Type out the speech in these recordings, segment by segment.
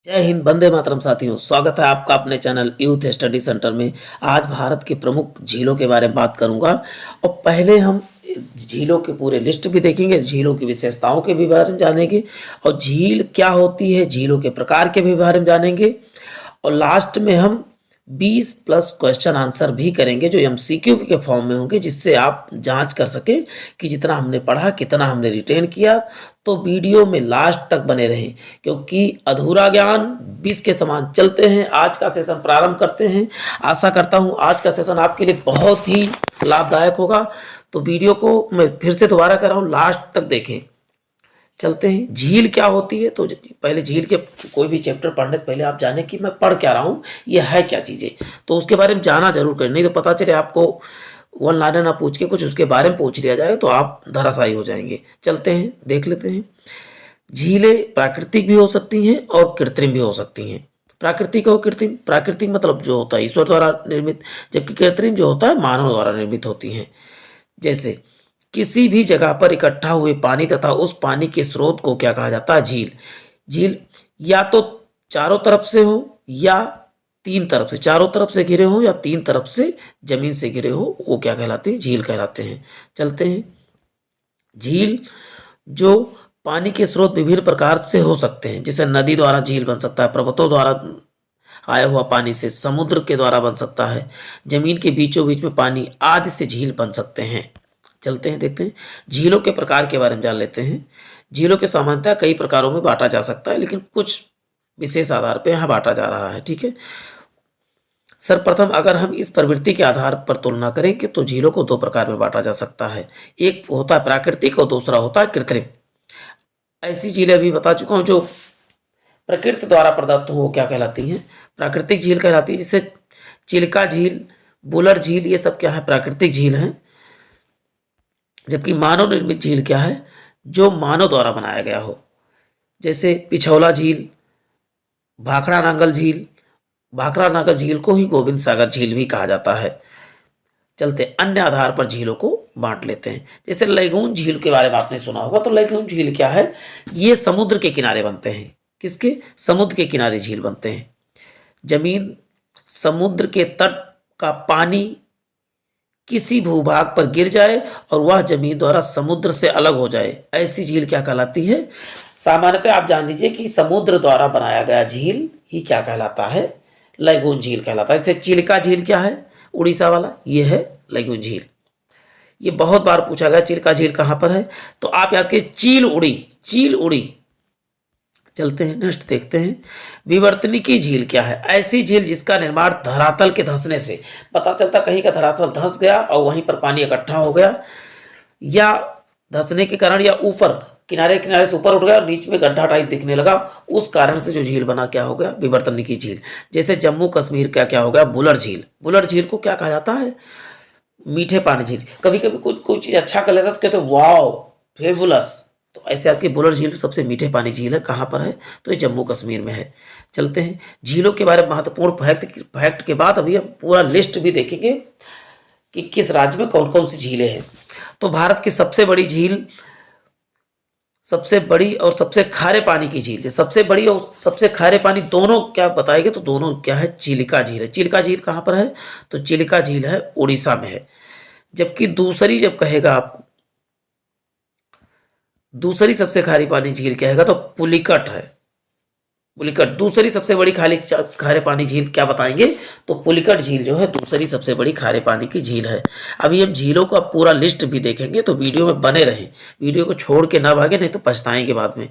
जय हिंद, वंदे मातरम साथियों। स्वागत है आपका अपने चैनल यूथ स्टडी सेंटर में। आज भारत के प्रमुख झीलों के बारे में बात करूंगा और पहले हम झीलों के पूरे लिस्ट भी देखेंगे, झीलों की विशेषताओं के भी बारे में जानेंगे और झील क्या होती है, झीलों के प्रकार के भी बारे में जानेंगे और लास्ट में हम 20 प्लस क्वेश्चन आंसर भी करेंगे जो एमसीक्यू के फॉर्म में होंगे, जिससे आप जांच कर सके कि जितना हमने पढ़ा कितना हमने रिटेन किया। तो वीडियो में लास्ट तक बने रहें क्योंकि अधूरा ज्ञान 20 के समान। चलते हैं, आज का सेशन प्रारंभ करते हैं। आशा करता हूं आज का सेशन आपके लिए बहुत ही लाभदायक होगा। तो वीडियो को मैं फिर से दोबारा कर रहा हूं, लास्ट तक देखें। चलते हैं, झील क्या होती है। तो पहले झील के कोई भी चैप्टर पढ़ने से पहले आप जाने कि मैं पढ़ क्या रहा हूँ, ये है क्या चीज़ें, तो उसके बारे में जाना जरूर करें। नहीं तो पता चले आपको वन लाइनर ना पूछ के कुछ उसके बारे में पूछ लिया जाए तो आप धराशायी हो जाएंगे। चलते हैं, देख लेते हैं। झीलें प्राकृतिक भी हो सकती हैं और कृत्रिम भी हो सकती हैं। प्राकृतिक और कृत्रिम, प्राकृतिक मतलब जो होता है ईश्वर द्वारा निर्मित, जबकि कृत्रिम जो होता है मानव द्वारा निर्मित होती हैं। जैसे किसी भी जगह पर इकट्ठा हुए पानी तथा उस पानी के स्रोत को क्या कहा जाता है, झील। झील या तो चारों तरफ से हो या तीन तरफ से, चारों तरफ से घिरे हो या तीन तरफ से जमीन से घिरे हो, वो क्या कहलाते हैं, झील कहलाते हैं। चलते हैं, झील जो पानी के स्रोत विभिन्न प्रकार से हो सकते हैं, जैसे नदी द्वारा झील बन सकता है, पर्वतों द्वारा आया हुआ पानी से, समुद्र के द्वारा बन सकता है, जमीन के बीचों बीच में पानी आदि से झील बन सकते हैं। चलते हैं, देखते हैं झीलों के प्रकार के बारे में जान लेते हैं। झीलों के सामान्यतः कई प्रकारों में बांटा जा सकता है, लेकिन कुछ विशेष आधार पर यहाँ बांटा जा रहा है। ठीक है, सर्वप्रथम अगर हम इस प्रवृत्ति के आधार पर तुलना करेंगे तो झीलों को दो प्रकार में बांटा जा सकता है। एक होता है प्राकृतिक और दूसरा होता है कृत्रिम। ऐसी झीलें अभी बता चुका हूँ जो प्रकृति द्वारा प्रदत्त हो, क्या कहलाती हैं, प्राकृतिक झील कहलाती है। जिससे चिल्का झील, बुलर झील, ये सब क्या है, प्राकृतिक झील हैं। जबकि मानव निर्मित झील क्या है, जो मानव द्वारा बनाया गया हो, जैसे पिछौला झील, भाखड़ा नांगल झील। भाखड़ा नांगल झील को ही गोविंद सागर झील भी कहा जाता है। चलते अन्य आधार पर झीलों को बांट लेते हैं। जैसे लैगून झील के बारे में आपने सुना होगा। तो लैगून झील क्या है, ये समुद्र के किनारे बनते हैं। किसके, समुद्र के किनारे झील बनते हैं। जमीन, समुद्र के तट का पानी किसी भूभाग पर गिर जाए और वह जमीन द्वारा समुद्र से अलग हो जाए, ऐसी झील क्या कहलाती है। सामान्यतः आप जान लीजिए कि समुद्र द्वारा बनाया गया झील ही क्या कहलाता है, लैगून झील कहलाता है। जैसे चिल्का झील क्या है, उड़ीसा वाला, ये है लैगून झील। ये बहुत बार पूछा गया चिल्का झील कहाँ पर है, तो आप याद कीजिए चील उड़ी, चील उड़ी। चलते हैं, नेक्स्ट देखते हैं। विवर्तनिकी झील क्या है, ऐसी झील जिसका निर्माण धरातल के धंसने से, पता चलता कहीं का धरातल धंस गया और वहीं पर पानी इकट्ठा हो गया, या धंसने के कारण, या ऊपर किनारे किनारे से ऊपर उठ गया और बीच में गड्ढा टाइप दिखने लगा, उस कारण से जो झील बना क्या हो गया, विवर्तनिकी झील। जैसे जम्मू कश्मीर का क्या हो गया, बुलर झील। बुलर झील को क्या कहा जाता है, मीठे पानी झील। कभी कभी कोई चीज अच्छा कर लेता तो कहते वाओ फेबुलस, तो ऐसे आपकी बुलर झील सबसे मीठे पानी झील है। कहाँ पर है, तो ये जम्मू कश्मीर में है। चलते हैं, झीलों के बारे में महत्वपूर्ण फैक्ट के बाद अभी हम पूरा लिस्ट भी देखेंगे कि किस राज्य में कौन कौन सी झीलें हैं। तो भारत की सबसे बड़ी झील, सबसे बड़ी और सबसे खारे पानी की झील, सबसे बड़ी और सबसे खारे पानी दोनों क्या बताएंगे, तो दोनों क्या है, चिल्का झील है। चिल्का झील कहाँ पर है, तो चिल्का झील है उड़ीसा में है। जबकि दूसरी जब कहेगा आपको, दूसरी सबसे खारी पानी झील क्या है, तो पुलिकट है। पुलिकट दूसरी सबसे बड़ी खारे पानी झील क्या बताएंगे, तो पुलिकट झील जो है दूसरी सबसे बड़ी खारे पानी की झील है। अभी हम झीलों का पूरा लिस्ट भी देखेंगे, तो वीडियो में बने रहें, वीडियो को छोड़ के ना भागे, नहीं तो पछताएंगे बाद में।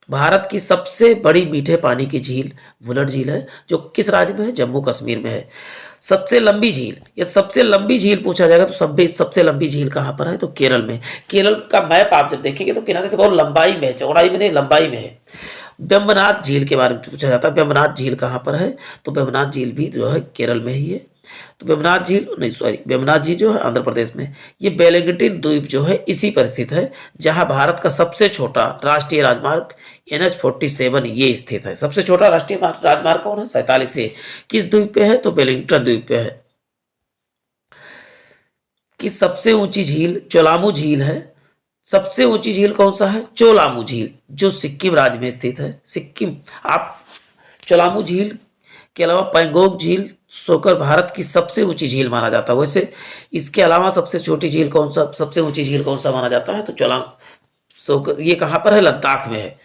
भारत की सबसे बड़ी मीठे पानी की झील वुलर झील है, जो किस राज्य में है, जम्मू कश्मीर में है। सबसे लंबी झील, यदि सबसे लंबी झील पूछा जाएगा तो सबसे लंबी झील कहाँ पर है, तो केरल में। केरल का मैप आप जब देखेंगे तो किनारे से बहुत लंबाई में है, चौड़ाई में नहीं, लंबाई में है। वेम्बनाथ झील के बारे में पूछा जाता है, वेम्बनाथ झील कहाँ पर है, तो वेम्बनाथ झील भी जो है केरल में ही है। तो वेम्बनाथ झील नहीं, सॉरी, वेम्बनाथ झील जो है आंध्र प्रदेश में। ये वेलिंगटन द्वीप जो है इसी पर स्थित है, जहां भारत का सबसे छोटा राष्ट्रीय राजमार्ग NH-47 ये स्थित है। सबसे छोटा राष्ट्रीय राजमार्ग कौन है, 47 से किस द्वीप पे है, तो वेलिंगटन द्वीप पे है। कि सबसे ऊंची झील चोलामू झील है। सबसे ऊंची झील कौन सा है, चोलामू झील, जो सिक्किम राज्य में स्थित है। सिक्किम, आप चोलामू झील के अलावा पैंगोंग झील सोकर भारत की सबसे ऊंची झील माना जाता है। वैसे इसके अलावा सबसे छोटी झील कौन सा, सबसे ऊंची झील कौन सा माना जाता है, तो चोलांग सोकर, ये कहाँ पर है, लद्दाख में है।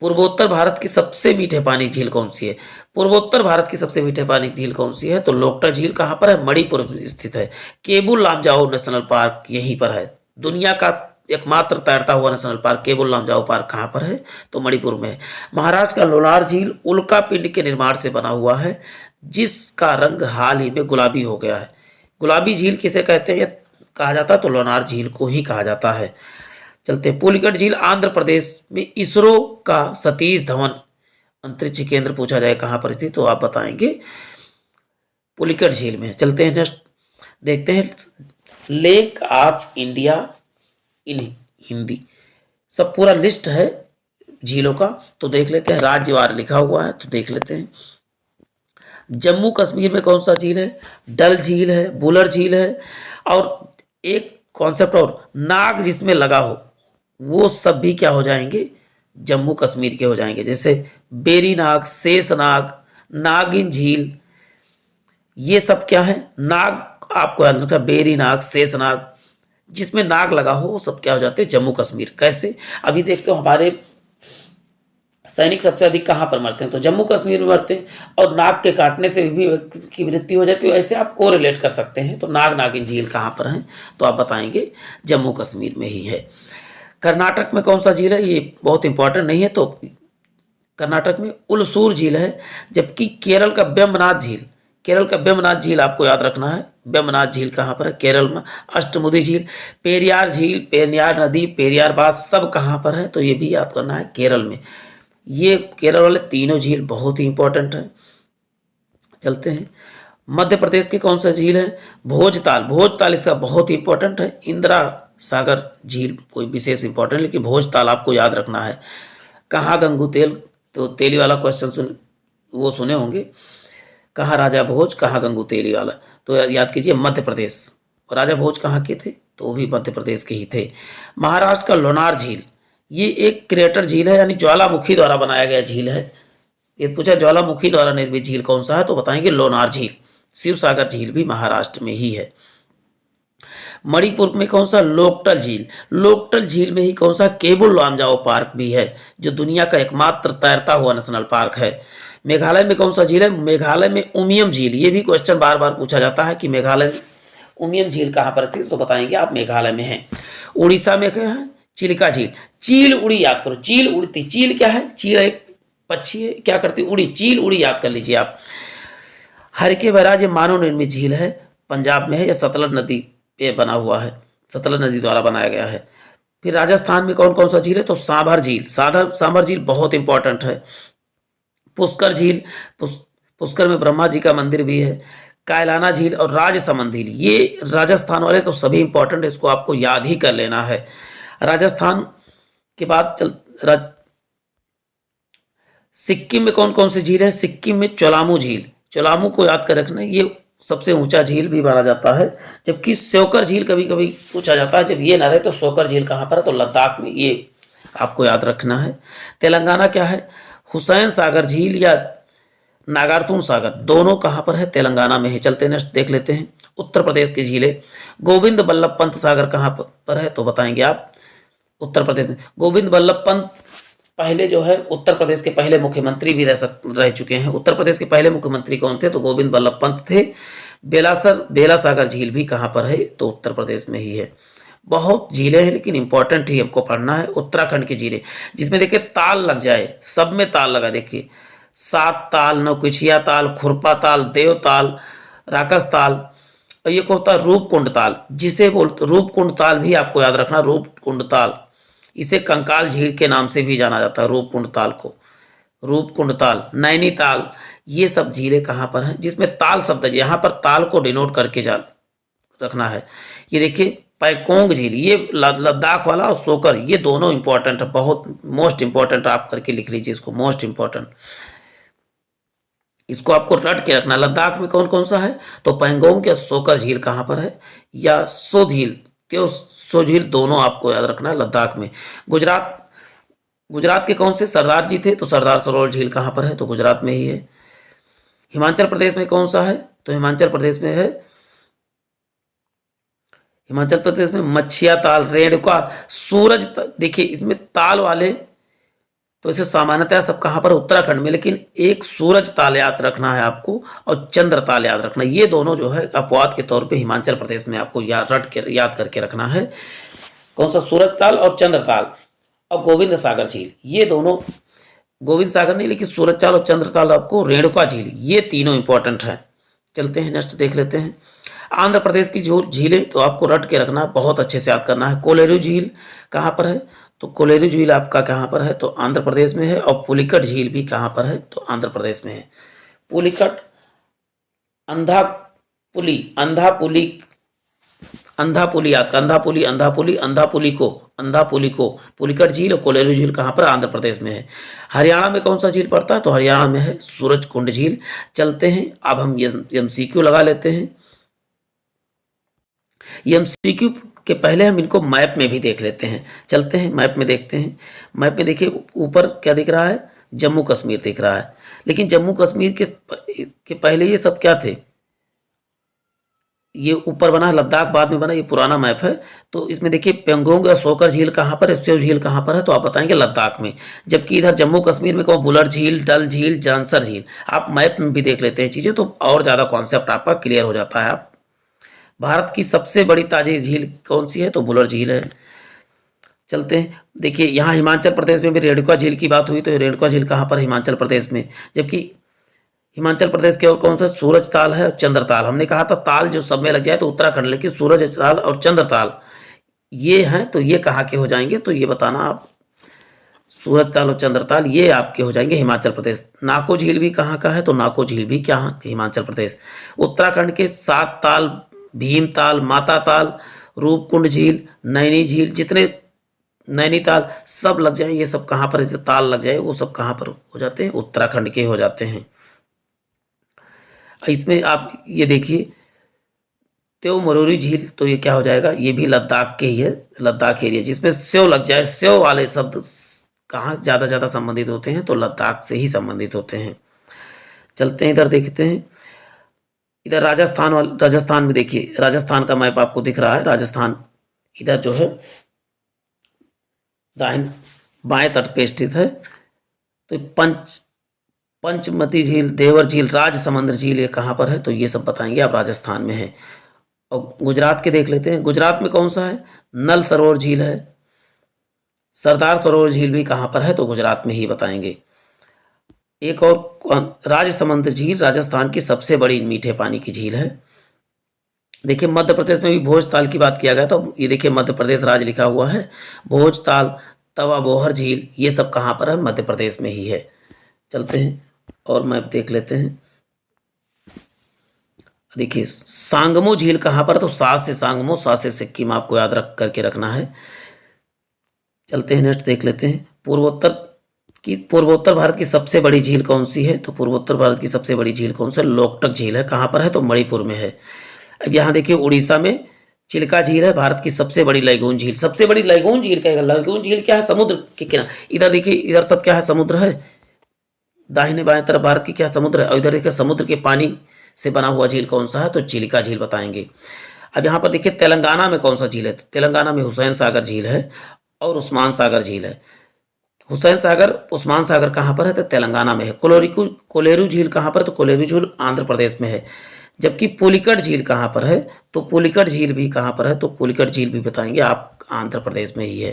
पूर्वोत्तर भारत की सबसे मीठे पानी झील कौन सी है, पूर्वोत्तर भारत की सबसे मीठे पानी झील कौन सी है, तो लोकटा झील कहाँ पर है, मणिपुर में स्थित है। केबुल लामजाओ नेशनल पार्क यहीं पर है। दुनिया का एकमात्र तैरता हुआ national park Keibul Lamjao park कहाँ पर है, तो मणिपुर में है। महाराष्ट्र का लोनार झील उल्का पिंड के निर्माण से बना हुआ है, जिसका रंग हाल ही में गुलाबी हो गया है। गुलाबी झील किसे कहते हैं, कहा जाता है, तो लोनार झील को ही कहा जाता है। चलते हैं, पुलिकट झील आंध्र प्रदेश में इसरो का सतीश धवन अंतरिक्ष केंद्र पूछा जाए कहाँ पर स्थित, तो आप बताएंगे पुलिकट झील में। चलते हैं नेक्स्ट, देखते हैं lake of India in Hindi, सब पूरा लिस्ट है झीलों का, तो देख लेते हैं। राज्यवार लिखा हुआ है, तो देख लेते हैं। जम्मू कश्मीर में कौन सा झील है, डल झील है, बुलर झील है, और एक कॉन्सेप्ट और, नाग जिसमें लगा हो, वो सब भी क्या हो जाएंगे, जम्मू कश्मीर के हो जाएंगे। जैसे बेरी नाग, शेष नाग, नागिन झील, ये सब क्या है, नाग आपको याद रखना, बेरी नाग, शेष नाग, जिसमें नाग लगा हो वो सब क्या हो जाते हैं, जम्मू कश्मीर। कैसे, अभी देखते हो हमारे सैनिक सबसे अधिक कहाँ पर मरते हैं, तो जम्मू कश्मीर में मरते हैं, और नाग के काटने से भी व्यक्ति की मृत्यु हो जाती है। ऐसे आप को रिलेट कर सकते हैं। तो नाग नागिन झील कहाँ पर है, तो आप बताएंगे जम्मू कश्मीर में ही है। कर्नाटक में कौन सा झील है, ये बहुत इंपॉर्टेंट नहीं है, तो कर्नाटक में उलसूर झील है। जबकि केरल का वेम्बनाथ झील, केरल का वेम्बनाथ झील आपको याद रखना है, वेम्बनाथ झील कहाँ पर है, केरल में। अष्टमुदी झील, पेरियार झील, पेरियार नदी, पेरियार बांध, सब कहाँ पर है, तो ये भी याद करना है, केरल में। ये केरल वाले तीनों झील बहुत ही इंपॉर्टेंट है। चलते हैं, मध्य प्रदेश की कौन सा झील है, भोजताल, भोजताल इसका बहुत ही इंपॉर्टेंट है। इंदिरा सागर झील कोई विशेष इंपॉर्टेंट, लेकिन भोजताल आपको याद रखना है। कहाँ गंगू तेल, तो तेली वाला क्वेश्चन वो सुने होंगे, कहाँ राजा भोज, कहाँ गंगू तेली वाला, तो याद कीजिए मध्य प्रदेश। राजा भोज कहाँ के थे, तो वो भी मध्य प्रदेश के ही थे। महाराष्ट्र का लोनार झील, ये एक क्रेटर झील है, यानी ज्वालामुखी द्वारा बनाया गया झील है। ये पूछा ज्वालामुखी द्वारा निर्मित झील कौन सा है, तो बताएंगे लोनार झील। शिव सागर झील भी महाराष्ट्र में ही है। मणिपुर में कौन सा, लोकटल झील, लोकटल झील में ही कौन सा, केबुल लामजाओ पार्क भी है, जो दुनिया का एकमात्र तैरता हुआ नेशनल पार्क है। मेघालय में कौन सा झील है, मेघालय में उमियम झील, ये भी क्वेश्चन बार बार पूछा जाता है कि मेघालय में उमियम झील कहाँ पर थी, तो बताएंगे आप मेघालय में है। उड़ीसा में क्या है, चिलिका झील, चील उड़ी याद करो, चील उड़ती, चील क्या है, चील एक पक्षी है, क्या करती, उड़ी, चील उड़ी याद कर लीजिए आप। हरके बैराज ये मानव निर्मित झील है, पंजाब में है, यह सतलज नदी पे बना हुआ है, सतलज नदी द्वारा बनाया गया है। फिर राजस्थान में कौन कौन सा झील है, तो सांभर झील, सांभर झील बहुत इंपॉर्टेंट है। पुष्कर झील, पुष्कर में ब्रह्मा जी का मंदिर भी है। कायलाना झील और राजसमंद झील, ये राजस्थान वाले तो सभी इंपॉर्टेंट, इसको आपको याद ही कर लेना है। राजस्थान के बाद सिक्किम में कौन कौन सी झील है, सिक्किम में चोलामू झील, चोलामू को याद कर रखना, ये सबसे ऊंचा झील भी माना जाता है। जबकि शोकर झील कभी कभी पूछा जाता है, जब ये ना रहे तो शोकर झील कहाँ पर है, तो लद्दाख में, ये आपको याद रखना है। तेलंगाना क्या है, हुसैन सागर झील या नागार्जुन सागर, दोनों कहाँ पर है, तेलंगाना में है। चलते नेक्स्ट देख लेते हैं, उत्तर प्रदेश की झीलें। गोविंद बल्लभ पंत सागर कहाँ पर है, तो बताएंगे आप उत्तर प्रदेश में। गोविंद बल्लभ पंत पहले जो है उत्तर प्रदेश के पहले मुख्यमंत्री भी रह चुके हैं। उत्तर प्रदेश के पहले मुख्यमंत्री कौन थे, तो गोविंद बल्लभ पंत थे। बेला सागर झील भी कहाँ पर है, तो उत्तर प्रदेश में ही है। बहुत झीलें हैं, लेकिन इंपॉर्टेंट ही हमको पढ़ना है। उत्तराखंड की झीलें, जिसमें देखिए ताल लग जाए, सब में ताल लगा, देखिए सात ताल, नौकुचिया ताल, खुरपा ताल, देव ताल, राकस ताल, और ये को होता है रूपकुंड ताल, जिसे बोलते रूपकुंड ताल भी आपको याद रखना, रूपकुंड ताल, इसे कंकाल झील के नाम से भी जाना जाता है, रूपकुंड ताल को। रूपकुंड ताल, नैनीताल, ये सब झीलें कहाँ पर हैं, जिसमें ताल शब्द है, यहाँ पर ताल को डिनोट करके जा रखना है। ये देखिए पैकोंग झील, ये लद्दाख वाला, और सोकर, ये दोनों इंपॉर्टेंट है, बहुत मोस्ट इंपॉर्टेंट आप करके लिख लीजिए इसको, मोस्ट इंपॉर्टेंट, इसको आपको रट के रखना। लद्दाख में कौन कौन सा है, तो पैंगोंग या सोकर झील कहाँ पर है, या सो झील, त्यो सो झील, दोनों आपको याद रखना है लद्दाख में। गुजरात गुजरात के कौन से सरदार जी थे? तो सरदार सरोवर झील कहाँ पर है? तो गुजरात में ही है। हिमाचल प्रदेश में कौन सा है? तो हिमाचल प्रदेश में है, हिमाचल प्रदेश में मच्छिया ताल, रेणुका, देखिए इसमें ताल वाले तो इसे सामान्यतः सब कहाँ पर? उत्तराखंड में, लेकिन एक सूरज ताल याद रखना है आपको और चंद्र ताल याद रखना है। ये दोनों जो है अपवाद के तौर पे हिमाचल प्रदेश में आपको याद करके रखना है। कौन सा? सूरज ताल और चंद्र ताल और गोविंद सागर झील, ये दोनों, गोविंद सागर नहीं लेकिन सूरज ताल और चंद्र ताल, आपको रेणुका झील, ये तीनों इंपॉर्टेंट है। चलते हैं नेक्स्ट देख लेते हैं। आंध्र प्रदेश की जो झीलें तो आपको रट के रखना, बहुत अच्छे से याद करना है। कोलेरू झील कहाँ पर है? तो कोलेरू झील आपका कहाँ पर है? तो आंध्र प्रदेश में है। और पुलिकट झील भी कहाँ पर है? तो आंध्र प्रदेश में है। पुलिकट, अंधापुली, अंधापुली, अंधापुली याद, अंधापुली, अंधापुली, अंधापुली को पुलिकट झील और कोलेरू झील कहाँ पर? आंध्र प्रदेश में है। हरियाणा में कौन सा झील पड़ता है? तो हरियाणा में है सूरजकुंड झील। चलते हैं अब हम एमसीक्यू लगा लेते हैं। एमसीक्यू के पहले हम इनको मैप में भी देख लेते हैं। चलते हैं मैप में देखते हैं। मैप में देखिए ऊपर क्या दिख रहा है? जम्मू कश्मीर दिख रहा है। लेकिन जम्मू कश्मीर के पहले ये सब क्या थे? ये ऊपर बना, लद्दाख बाद में बना, ये पुराना मैप है। तो इसमें देखिए पेंगोंग या सोकर झील कहाँ पर है? स्यो झील कहाँ पर है? तो आप बताएंगे लद्दाख में। जबकि इधर जम्मू कश्मीर में कौन? बुलर झील, डल झील, जानसर झील। आप मैप में भी देख लेते हैं चीज़ें तो और ज़्यादा कॉन्सेप्ट आपका क्लियर हो जाता है। आप भारत की सबसे बड़ी ताजी झील कौन सी है? तो बुलर झील है। चलते हैं, देखिए यहाँ हिमाचल प्रदेश में भी रेणुका झील की बात हुई, तो रेणुका झील कहाँ पर? हिमाचल प्रदेश में। जबकि हिमाचल प्रदेश के और कौन सा? सूरज ताल है और चंद्र ताल। हमने कहा था ताल जो सब में लग जाए तो उत्तराखंड, लेकिन सूरज ताल और चंद्र ताल ये हैं, तो ये कहाँ के हो जाएंगे? तो ये बताना आप। सूरज ताल और चंद्र ताल ये आपके हो जाएंगे हिमाचल प्रदेश। नाको झील भी कहाँ का है? तो नाको झील भी क्या? हिमाचल प्रदेश। उत्तराखंड के 7 ताल, भीम ताल, माता ताल, रूपकुंड झील, नैनी झील, जितने नैनीताल सब लग जाए, ये सब कहाँ पर? जैसे ताल लग जाए वो सब कहाँ पर हो जाते हैं? उत्तराखंड के हो जाते हैं। इसमें आप ये देखिए त्यों मरोरी झील, तो ये क्या हो जाएगा? ये भी लद्दाख के ही है, लद्दाख एरिया। जिसमें स्यो लग जाए, स्यो वाले शब्द कहाँ ज़्यादा संबंधित होते हैं? तो लद्दाख से ही संबंधित होते हैं। चलते हैं इधर देखते हैं। इधर राजस्थान में देखिए, राजस्थान का मैप आपको दिख रहा है। राजस्थान इधर जो है दाहिने बाएं तट पे स्थित है। तो पंचमती झील, देवर झील, राजसमंद झील ये कहाँ पर है? तो ये सब बताएंगे आप, राजस्थान में है। और गुजरात के देख लेते हैं। गुजरात में कौन सा है? नल सरोवर झील है। सरदार सरोवर झील भी कहाँ पर है? तो गुजरात में ही बताएंगे। एक और राजसमंद झील राजस्थान की सबसे बड़ी मीठे पानी की झील है। देखिए मध्य प्रदेश में भी भोजताल की बात किया गया, तो ये देखिए मध्य प्रदेश राज्य लिखा हुआ है। भोजताल, तवा बोहर झील ये सब कहाँ पर है? मध्य प्रदेश में ही है। चलते हैं और मैप देख लेते हैं। देखिए सांगमो झील कहाँ पर? तो सात से सांगमो, सात से सिक्किम आपको याद रख करके रखना है। चलते हैं नेक्स्ट देख लेते हैं। पूर्वोत्तर भारत की सबसे बड़ी झील कौन सी है? तो पूर्वोत्तर भारत की सबसे बड़ी झील कौन सी है? लोकटक झील है। कहाँ पर है? तो मणिपुर में है। अब यहाँ देखिए उड़ीसा में चिल्का झील है, भारत की सबसे बड़ी लैगून झील। सबसे बड़ी लैगून झील कहेगा। लैगून झील क्या है? समुद्र के किनारे। इधर देखिए, इधर सब क्या है? समुद्र है। दाहिने बाएं तरफ भारत की क्या? समुद्र है। और इधर देखिए समुद्र के पानी से बना हुआ झील कौन सा है? तो चिल्का झील बताएंगे। अब यहाँ पर देखिए तेलंगाना में कौन सा झील है? तो तेलंगाना में हुसैन सागर झील है और उस्मान सागर झील है। हुसैन सागर, उस्मान सागर कहाँ पर है? तो तेलंगाना में है। कोलेरू झील कहाँ पर? तो कोलेरू झील आंध्र प्रदेश में है। जबकि पुलिकट झील कहाँ पर है? तो पुलिकट झील भी कहाँ पर है? तो पुलिकट झील भी बताएंगे आप, आंध्र प्रदेश में ही है।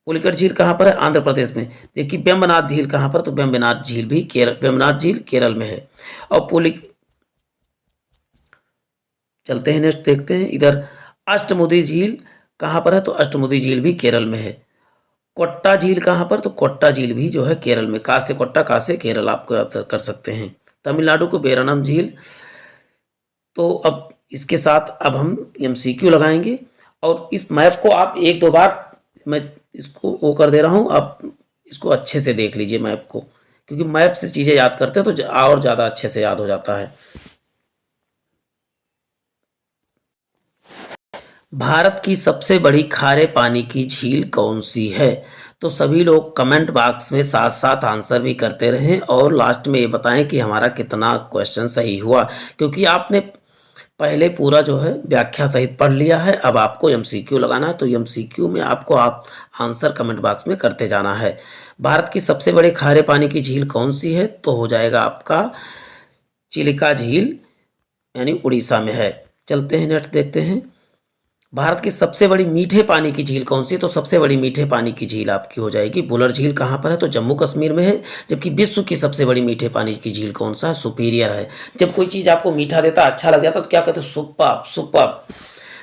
पुलिकट झील कहाँ पर है? आंध्र प्रदेश में। देखिए वेम्बनाथ झील कहाँ पर? तो वेम्बनाथ झील भी वेम्बनाथ झील केरल में है। और चलते हैं नेक्स्ट देखते हैं। इधर अष्टमुदी झील कहाँ पर है? तो अष्टमुदी झील भी केरल में है। कोट्टा झील कहाँ पर? तो कोट्टा झील भी जो है केरल में। कासे कोट्टा, कासे केरल आपको याद कर सकते हैं। तमिलनाडु को बेरानम झील। तो अब इसके साथ अब हम एमसीक्यू लगाएंगे और इस मैप को आप एक दो बार, मैं इसको वो कर दे रहा हूँ, आप इसको अच्छे से देख लीजिए मैप को, क्योंकि मैप से चीज़ें याद करते हैं तो और ज़्यादा अच्छे से याद हो जाता है। भारत की सबसे बड़ी खारे पानी की झील कौन सी है? तो सभी लोग कमेंट बॉक्स में साथ साथ आंसर भी करते रहें और लास्ट में ये बताएं कि हमारा कितना क्वेश्चन सही हुआ, क्योंकि आपने पहले पूरा जो है व्याख्या सहित पढ़ लिया है। अब आपको एमसीक्यू लगाना है, तो एमसीक्यू में आपको आप आंसर कमेंट बॉक्स में करते जाना है। भारत की सबसे बड़ी खारे पानी की झील कौन सी है? तो हो जाएगा आपका चिलिका झील, यानी उड़ीसा में है। चलते हैं नेक्स्ट देखते हैं। भारत की सबसे बड़ी मीठे पानी की झील कौन सी है? तो सबसे बड़ी मीठे पानी की झील आपकी हो जाएगी बुलर झील। कहाँ पर है? तो जम्मू कश्मीर में है। जबकि विश्व की सबसे बड़ी मीठे पानी की झील कौन सा है? सुपीरियर है। जब कोई चीज़ आपको मीठा देता, अच्छा लग जाता, तो क्या कहते हैं? Superb, superb.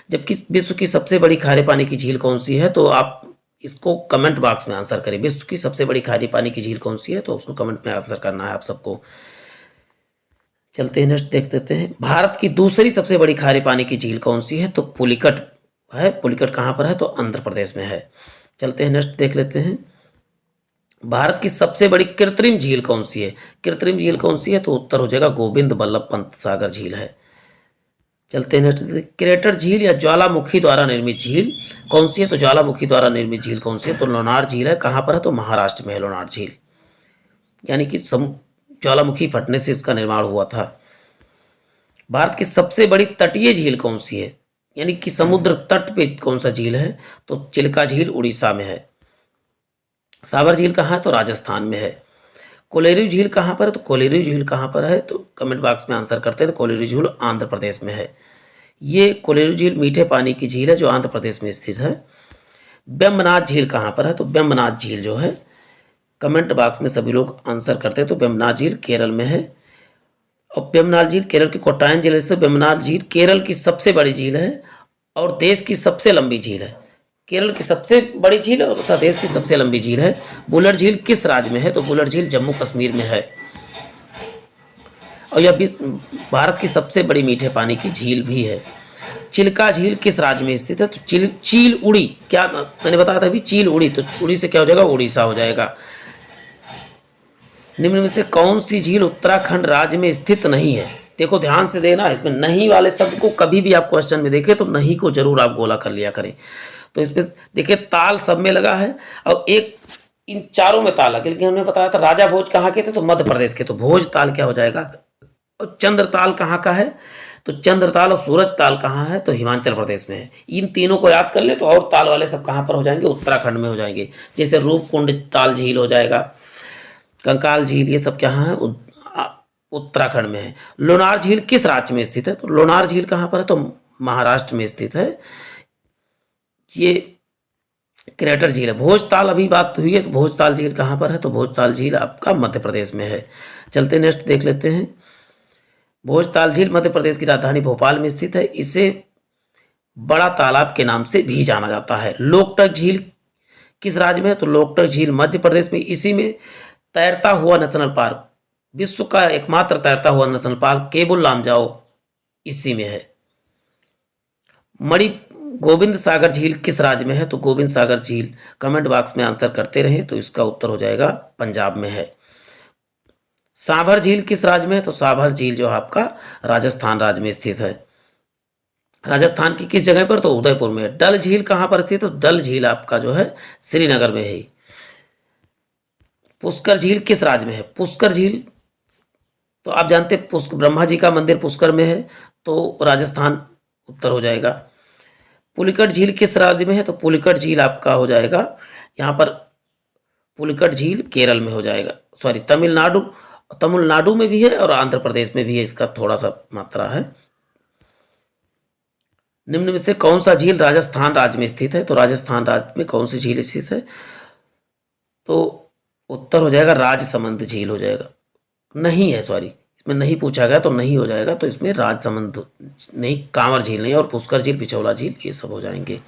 जबकि विश्व की सबसे बड़ी खारे पानी की झील कौन सी है? तो आप इसको कमेंट बॉक्स में आंसर करें। विश्व की सबसे बड़ी खारे पानी की झील कौन सी है? तो उसको कमेंट में आंसर करना है आप सबको। चलते हैं नेक्स्ट देख देते हैं। भारत की दूसरी सबसे बड़ी खारे पानी की झील कौन सी है? तो पुलिकट है। पुलिकट कहाँ पर है? तो आंध्र प्रदेश में है। चलते हैं नेक्स्ट देख लेते हैं। भारत की सबसे बड़ी कृत्रिम झील कौन सी है? कृत्रिम झील कौन सी है? तो उत्तर हो जाएगा गोविंद बल्लभ पंत सागर झील है। चलते हैं नेक्स्ट। क्रेटर झील या ज्वालामुखी द्वारा निर्मित झील कौन सी है? तो ज्वालामुखी द्वारा निर्मित झील कौन सी है? तो लोनार झील है। कहाँ पर है? तो महाराष्ट्र में है लोनार झील, यानी कि ज्वालामुखी फटने से इसका निर्माण हुआ था। भारत की सबसे बड़ी तटीय झील कौन सी है? यानी कि समुद्र तट पे कौन सा झील है? तो चिल्का झील उड़ीसा में है। साबर झील कहाँ है? तो राजस्थान में है। कोलेरू झील कहाँ पर है? तो कोलेरू झील कहाँ पर है? तो कमेंट बॉक्स में आंसर करते हैं। तो कोलेरू झील आंध्र प्रदेश में है। ये कोलेरू झील मीठे पानी की झील है जो आंध्र प्रदेश में स्थित है। वेम्बनाथ झील कहाँ पर है? तो वेम्बनाथ झील जो है, कमेंट बॉक्स में सभी लोग आंसर करते हैं। तो वेम्बनाथ झील केरल में है। और वेम्बनाथ झील केरल की कोट्टायम जिले से। वेम्बनाथ झील केरल की सबसे बड़ी झील है और देश की सबसे लंबी झील है। केरल की सबसे बड़ी झील और तथा देश की सबसे लंबी झील है। बुलर झील किस राज्य में है? तो बुलर झील जम्मू कश्मीर में है। और यह भी भारत की सबसे बड़ी मीठे पानी की झील भी है। चिल्का झील किस राज्य में स्थित है? तो चील उड़ी, क्या मैंने बताया था अभी, चील उड़ी, तो उड़ी से क्या हो जाएगा? उड़ीसा हो जाएगा। निम्न में से कौन सी झील उत्तराखंड राज्य में स्थित नहीं है? देखो ध्यान से देना, इसमें नहीं वाले शब्द को कभी भी आप क्वेश्चन में देखें तो नहीं को जरूर आप गोला कर लिया करें। तो इसमें देखिए ताल सब में लगा है और एक इन चारों में ताल लगे, लेकिन हमने बताया था राजा भोज कहाँ के थे? तो मध्य प्रदेश के। तो भोज ताल क्या हो जाएगा? और चंद्र ताल कहाँ का है? तो चंद्र ताल और सूरज ताल कहाँ है? तो हिमाचल प्रदेश में है। इन तीनों को याद कर ले तो और ताल वाले सब कहाँ पर हो जाएंगे? उत्तराखंड में हो जाएंगे। जैसे रूपकुंड ताल झील हो जाएगा, कंकाल झील, ये सब कहाँ है? उत्तराखंड में है। लोनार झील किस राज्य में स्थित है? तो लोनार झील कहाँ पर है? तो महाराष्ट्र में स्थित है। ये क्रेटर झील है। भोजताल अभी बात हुई है, तो भोजताल झील कहाँ पर है? तो भोजताल झील आपका मध्य प्रदेश में है। चलते नेक्स्ट देख लेते हैं। भोजताल झील मध्य प्रदेश की राजधानी भोपाल में स्थित है। इसे बड़ा तालाब के नाम से भी जाना जाता है। लोकटक झील किस राज्य में है? तो लोकटक झील मध्य प्रदेश में। इसी में तैरता हुआ नेशनल पार्क, विश्व का एकमात्र तैरता हुआ नेशनल पार्क केबुल लामजाओ इसी में है। मणि गोविंद सागर झील किस राज्य में है? तो गोविंद सागर झील, कमेंट बॉक्स में आंसर करते रहें तो इसका उत्तर हो जाएगा पंजाब में है। सांभर झील किस राज्य में है? तो सांभर झील जो आपका राजस्थान राज्य में स्थित है। राजस्थान की किस जगह पर? तो उदयपुर में। डल झील कहाँ पर स्थित है? तो डल झील आपका जो है श्रीनगर में है। पुष्कर झील किस राज्य में है? पुष्कर झील तो आप जानते हैं पुष्कर ब्रह्मा जी का मंदिर पुष्कर में है, तो राजस्थान उत्तर हो जाएगा। पुलिकट झील किस राज्य में है? तो पुलिकट झील आपका हो जाएगा यहाँ पर, पुलिकट झील केरल में हो जाएगा, सॉरी तमिलनाडु, तमिलनाडु में भी है और आंध्र प्रदेश में भी है, इसका थोड़ा सा मात्रा है। निम्न में से कौन सा झील राजस्थान राज्य में स्थित है? तो राजस्थान राज्य में कौन सी झील स्थित है? तो उत्तर हो जाएगा राजसमंद झील हो जाएगा। नहीं है, सॉरी इसमें नहीं पूछा गया तो नहीं हो जाएगा, तो इसमें राजसमंद नहीं, कांवर झील नहीं, और पुष्कर झील, पिछौला झील, ये सब हो जाएंगे।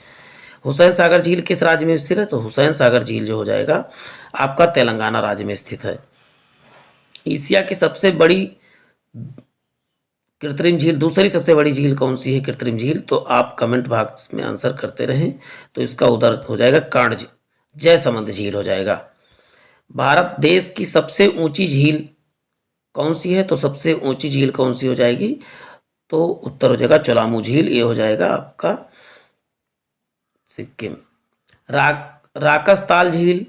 हुसैन सागर झील किस राज्य में स्थित है? तो हुसैन सागर झील जो हो जाएगा आपका तेलंगाना राज्य में स्थित है। एशिया की सबसे बड़ी कृत्रिम झील, दूसरी सबसे बड़ी झील कौन सी है कृत्रिम झील? तो आप कमेंट बॉक्स में आंसर करते रहें तो इसका उधर हो जाएगा कर्ण जयसमंद झील हो जाएगा। भारत देश की सबसे ऊंची झील कौन सी है? तो सबसे ऊंची झील कौन सी हो जाएगी? तो उत्तर हो जाएगा चोलामू झील, ये हो जाएगा आपका सिक्किम। राकसताल झील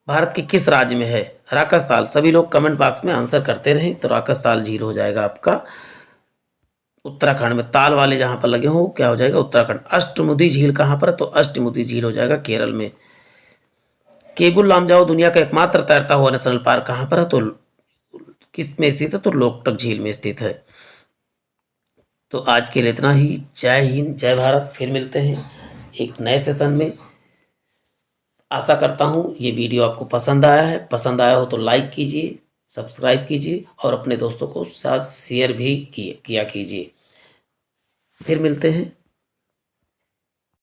भारत के किस राज्य में है? राकसताल। सभी लोग कमेंट बॉक्स में आंसर करते रहें तो राकसताल झील हो जाएगा आपका उत्तराखंड में। ताल वाले जहां पर लगे हो क्या हो जाएगा? उत्तराखंड। अष्टमुदी झील कहां पर है? तो अष्टमुदी झील हो जाएगा केरल में। केबुल लामजाओ दुनिया का एकमात्र तैरता हुआ नेशनल पार्क कहां पर है? तो किस में स्थित है? तो लोकटक झील में स्थित है। तो आज के लिए इतना ही। जय हिंद, जय भारत। फिर मिलते हैं एक नए सेशन में। आशा करता हूँ ये वीडियो आपको पसंद आया है। पसंद आया हो तो लाइक कीजिए, सब्सक्राइब कीजिए और अपने दोस्तों को साथ शेयर भी किया कीजिए। फिर मिलते हैं